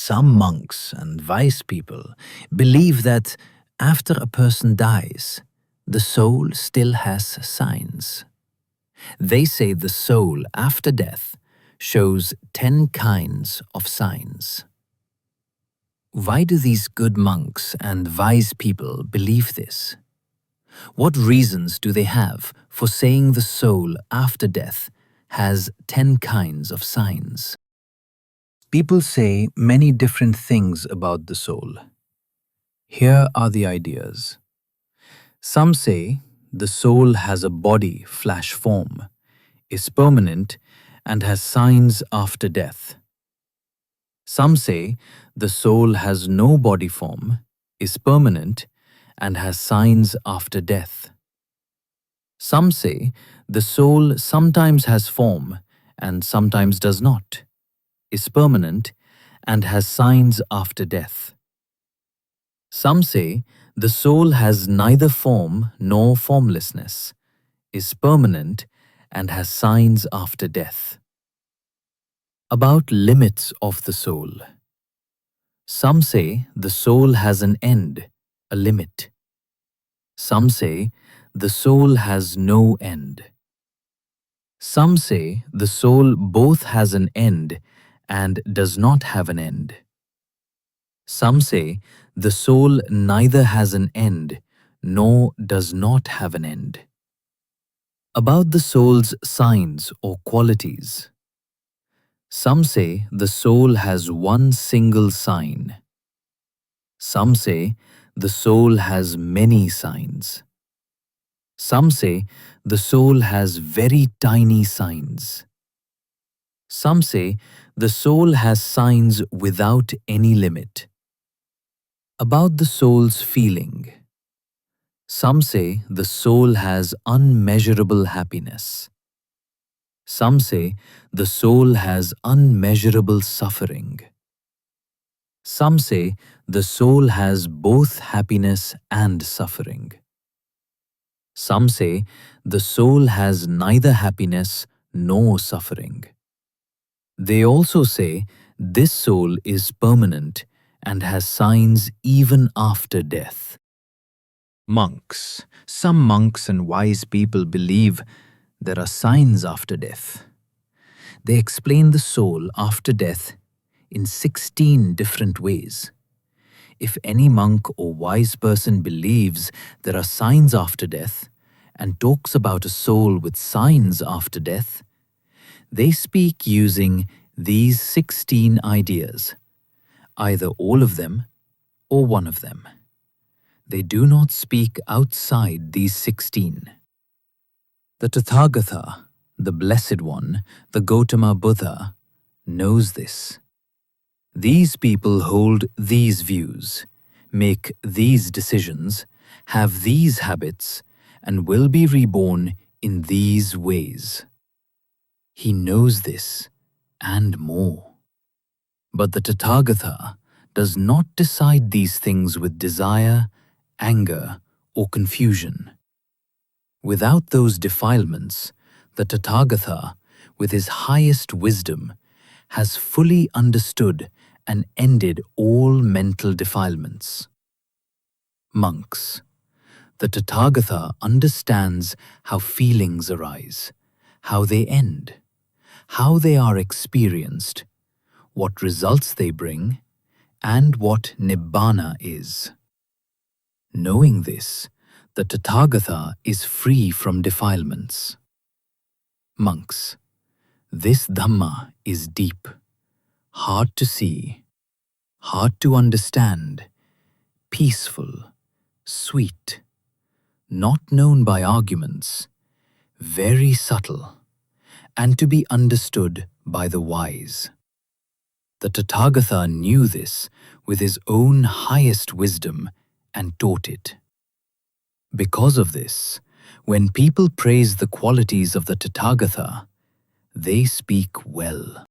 Some monks and wise people believe that after a person dies, the soul still has signs. They say the soul after death shows 10 kinds of signs. Why do these good monks and wise people believe this? What reasons do they have for saying the soul after death has 10 kinds of signs? People say many different things about the soul. Here are the ideas. Some say the soul has a body flash form, is permanent, and has signs after death. Some say the soul has no body form, is permanent, and has signs after death. Some say the soul sometimes has form and sometimes does not, is permanent, and has signs after death. Some say the soul has neither form nor formlessness, is permanent, and has signs after death. About limits of the soul. Some say the soul has an end, a limit. Some say the soul has no end. Some say the soul both has an end and does not have an end. Some say the soul neither has an end nor does not have an end. About the soul's signs or qualities. Some say the soul has one single sign. Some say the soul has many signs. Some say the soul has very tiny signs. Some say the soul has signs without any limit. About the soul's feeling. Some say the soul has unmeasurable happiness. Some say the soul has unmeasurable suffering. Some say the soul has both happiness and suffering. Some say the soul has neither happiness nor suffering. They also say this soul is permanent and has signs even after death. Monks. Some monks and wise people believe there are signs after death. They explain the soul after death in 16 different ways. If any monk or wise person believes there are signs after death and talks about a soul with signs after death, they speak using these 16 ideas, either all of them or one of them. They do not speak outside these 16. The Tathagatha, the Blessed One, the Gotama Buddha, knows this. These people hold these views, make these decisions, have these habits, and will be reborn in these ways. He knows this and more. But the Tathagatha does not decide these things with desire, anger, or confusion. Without those defilements, the Tathagatha, with his highest wisdom, has fully understood and ended all mental defilements. Monks. The Tathagatha understands how feelings arise, how they end, how they are experienced, what results they bring, and what Nibbana is. Knowing this, the Tathagatha is free from defilements. Monks. This Dhamma is deep, hard to see, hard to understand, peaceful, sweet, not known by arguments, very subtle, and to be understood by the wise. The Tathagatha knew this with his own highest wisdom and taught it. Because of this, when people praise the qualities of the Tathagatha, they speak well.